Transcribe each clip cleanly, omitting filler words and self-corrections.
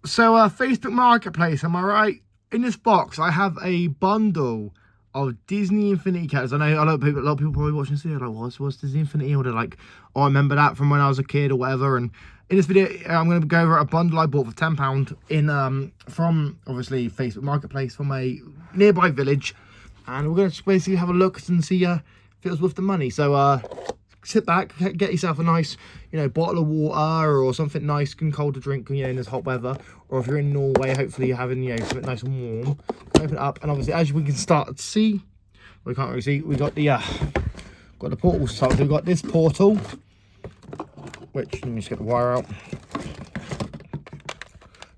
So, Facebook Marketplace, am I right? In this box, I have a bundle of Disney Infinity characters. I know a lot of people probably watching this video like, what's Disney Infinity? Or they're like, oh, I remember that from when I was a kid or whatever. And in this video, I'm going to go over a bundle I bought for £10 in from obviously Facebook Marketplace from a nearby village, and we're going to basically have a look and see if it was worth the money. So, sit back, get yourself a nice, bottle of water or something nice and cold to drink, in this hot weather. Or if you're in Norway, hopefully you're having, something nice and warm. Open it up, and obviously, as we can start to see, we can't really see. We got the portal start. So we've got this portal, which let me just get the wire out.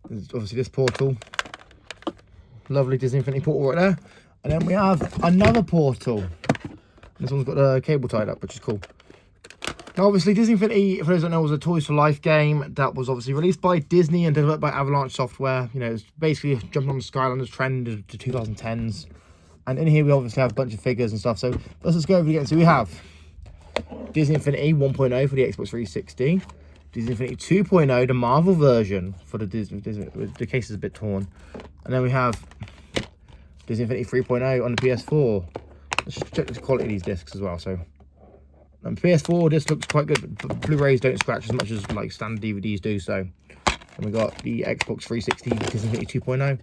There's obviously this portal, lovely Disney Infinity portal right there, and then we have another portal. This one's got the cable tied up, which is cool. Now, obviously, Disney Infinity, for those that know, was a Toys for Life game that was obviously released by Disney and developed by Avalanche Software. It's basically jumping on the Skylanders trend of the 2010s. And in here, we obviously have a bunch of figures and stuff. So let's go over it again. So we have Disney Infinity 1.0 for the Xbox 360. Disney Infinity 2.0, the Marvel version for the Disney. The case is a bit torn. And then we have Disney Infinity 3.0 on the PS4. Let's just check the quality of these discs as well. So, PS4, this looks quite good, but Blu-rays don't scratch as much as like standard DVDs do. So, and we got the Xbox 360 Disney Infinity 2.0.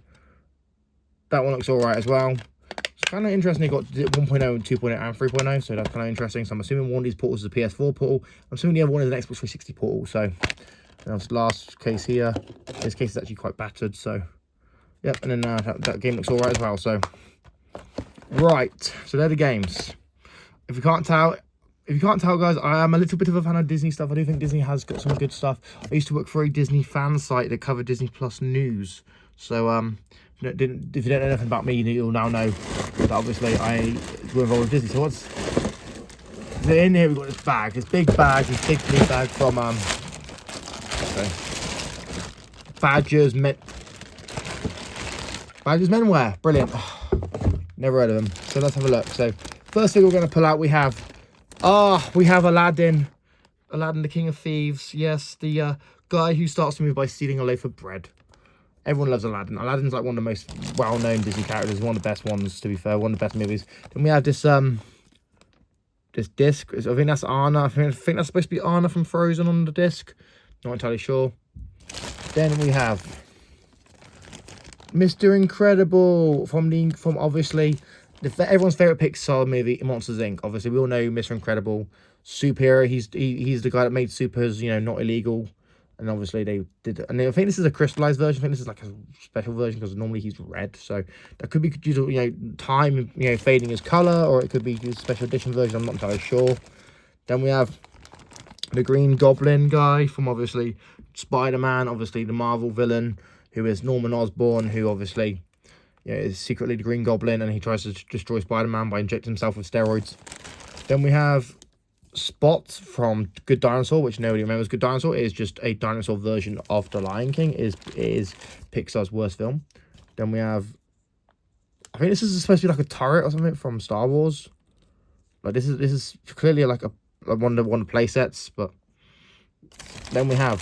That one looks alright as well. It's kind of interesting. They got 1.0 and 2.0 and 3.0, so that's kind of interesting. So I'm assuming one of these portals is a PS4 portal. I'm assuming the other one is an Xbox 360 portal. So, that's the last case here. This case is actually quite battered. So, yep. And then that game looks alright as well. So, right. So they're the games. If you can't tell, guys, I am a little bit of a fan of Disney stuff. I do think Disney has got some good stuff. I used to work for a Disney fan site that covered Disney Plus news. So, if you don't know anything about me, you'll now know that obviously I were involved with Disney. So what's in here? We've got this bag, this big blue bag from Badgers Menwear. Brilliant. Never heard of them. So let's have a look. So first thing we're going to pull out, we have Aladdin. Aladdin, the King of Thieves. Yes, the guy who starts the movie by stealing a loaf of bread. Everyone loves Aladdin. Aladdin's like one of the most well-known Disney characters. One of the best ones, to be fair. One of the best movies. Then we have this disc. I think that's Anna. I think that's supposed to be Anna from Frozen on the disc. Not entirely sure. Then we have Mr. Incredible from obviously everyone's favorite Pixar movie, Monsters Inc. Obviously, we all know Mr. Incredible, superhero. He's the guy that made supers, not illegal. And obviously they did, and I think this is a crystallized version. I think this is like a special version because normally he's red. So that could be due to time, fading his color, or it could be a special edition version. I'm not entirely sure. Then we have the Green Goblin guy from obviously Spider-Man, obviously the Marvel villain, who is Norman Osborn, who obviously is secretly the Green Goblin, and he tries to destroy Spider-Man by injecting himself with steroids. Then we have Spot from Good Dinosaur, which nobody remembers. Good Dinosaur is just a dinosaur version of The Lion King. It is Pixar's worst film. Then we have, I think this is supposed to be like a turret or something from Star Wars. Like this is clearly like one of the play sets. But then we have,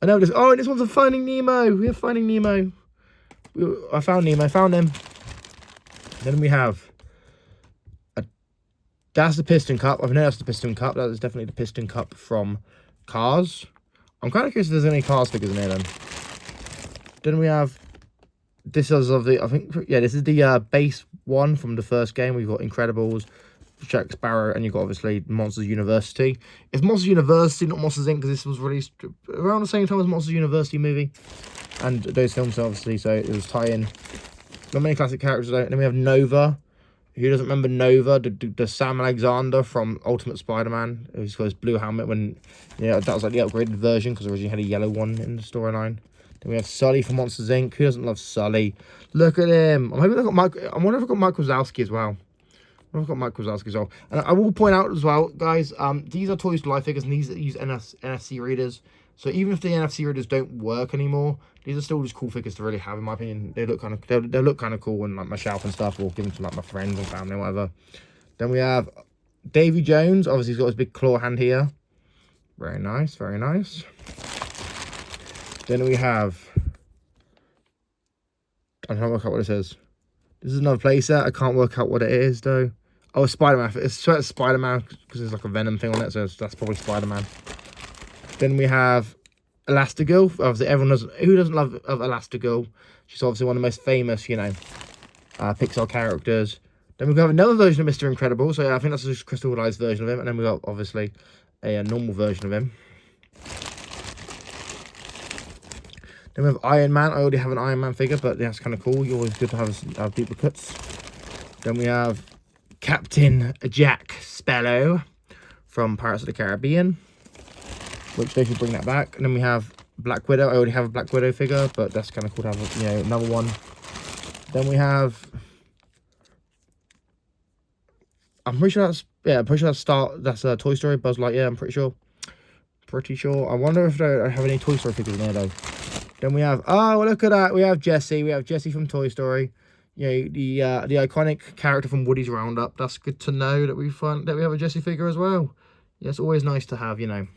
I know this. Oh, and this one's a Finding Nemo. We have Finding Nemo. I found Nemo. I found him. Then we have. That's the Piston Cup. I've known that's the Piston Cup. That is definitely the Piston Cup from Cars. I'm kind of curious if there's any Cars figures in here then. Then we have, this is of the, I think, yeah, this is the base one from the first game. We've got Incredibles, Jack Sparrow, and you've got obviously Monsters University. It's Monsters University, not Monsters Inc., because this was released around the same time as Monsters University movie. And those films, obviously, so it was tie-in. Not many classic characters though. And then we have Nova. Who doesn't remember Nova, the Sam Alexander from Ultimate Spider-Man? He's got his blue helmet when, that was like the upgraded version because originally had a yellow one in the storyline. Then we have Sully from Monsters Inc. Who doesn't love Sully? Look at him. I wonder if I've got Mike Wazowski as well. I've got Mike Wazowski as well. And I will point out as well, guys, these are Toys to Life figures, and these use NFC readers. So even if the NFC readers don't work anymore, these are still just cool figures to really have, in my opinion. They look kind of they look kind of cool on like my shelf and stuff, or give them to like my friends and family or whatever. Then we have Davy Jones. Obviously, he's got his big claw hand here. Very nice, very nice. Then we have, I can't work out what it says. This is another playset. I can't work out what it is though. Oh, Spider-Man. It's Spider-Man because there's like a Venom thing on it, so that's probably Spider-Man. Then we have Elastigirl. Obviously, everyone doesn't. Who doesn't love Elastigirl? She's obviously one of the most famous, you know, Pixar characters. Then we've got another version of Mr. Incredible. So yeah, I think that's a crystallized version of him. And then we've got obviously a normal version of him. Then we have Iron Man. I already have an Iron Man figure, but that's kind of cool. You're always good to have duplicates. Then we have Captain Jack Sparrow from Pirates of the Caribbean, which they should bring that back. And then we have Black Widow. I already have a Black Widow figure, but that's kind of cool to have, you know, another one. Then we have, I'm pretty sure that's Toy Story, Buzz Lightyear. I'm pretty sure. I wonder if I have any Toy Story figures in there though. Then we have, oh, look at that. We have Jessie. We have Jessie from Toy Story. You know, the iconic character from Woody's Roundup. That's good to know that we have a Jessie figure as well. Yeah, it's always nice to have, you know,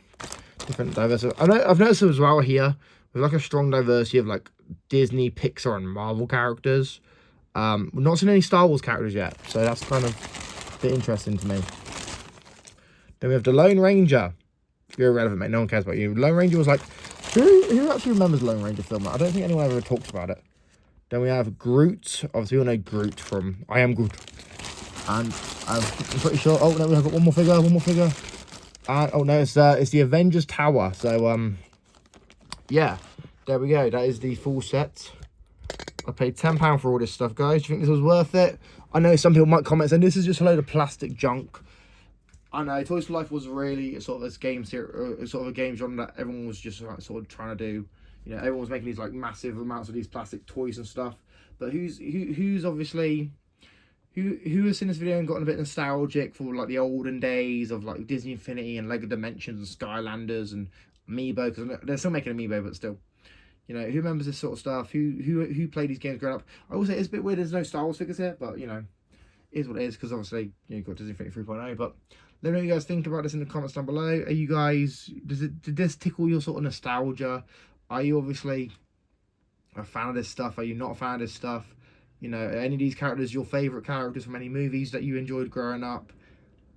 different diversity. I've noticed as well here, with like a strong diversity of like Disney, Pixar, and Marvel characters. We've not seen any Star Wars characters yet, so that's kind of a bit interesting to me. Then we have the Lone Ranger. You're irrelevant, mate. No one cares about you. Lone Ranger was like, who actually remembers Lone Ranger film? I don't think anyone ever talks about it. Then we have Groot. Obviously, we all know Groot from I Am Groot. And I'm pretty sure. Oh no, we've got one more figure. Oh no, it's the Avengers Tower. So yeah, there we go. That is the full set. I paid £10 for all this stuff, guys. Do you think this was worth it? I know some people might comment saying this is just a load of plastic junk. I know Toys to Life was really sort of a game genre that everyone was just like, sort of trying to do. You know, everyone was making these like massive amounts of these plastic toys and stuff. But who's obviously who has seen this video and gotten a bit nostalgic for like the olden days of like Disney Infinity and Lego Dimensions and Skylanders and Amiibo, because they're still making Amiibo, but still. You know, who remembers this sort of stuff? Who played these games growing up? I will say it's a bit weird there's no Star Wars figures here, but you know, it is what it is, because obviously, you know, you've got Disney Infinity 3.0, but let me know what you guys think about this in the comments down below. Are you guys, did this tickle your sort of nostalgia? Are you obviously a fan of this stuff? Are you not a fan of this stuff? You know, are any of these characters your favourite characters from any movies that you enjoyed growing up?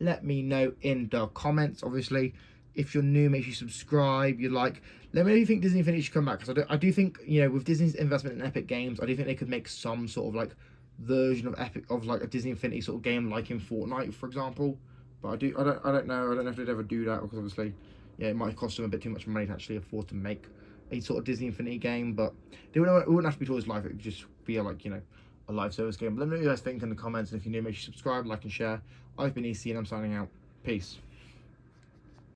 Let me know in the comments. Obviously, if you're new, make sure you subscribe. Let me know if you think Disney Infinity should come back. Because I do think, you know, with Disney's investment in Epic Games, I do think they could make some sort of like version of like a Disney Infinity sort of game, like in Fortnite, for example. But I don't know if they'd ever do that, because obviously, yeah, it might cost them a bit too much money to actually afford to make a sort of Disney Infinity game. But it wouldn't have to be Toys Life. It would just be like, you know, a live service game. But let me know what you guys think in the comments. And if you're new, make sure you subscribe, like, and share. I've been EC, and I'm signing out. Peace.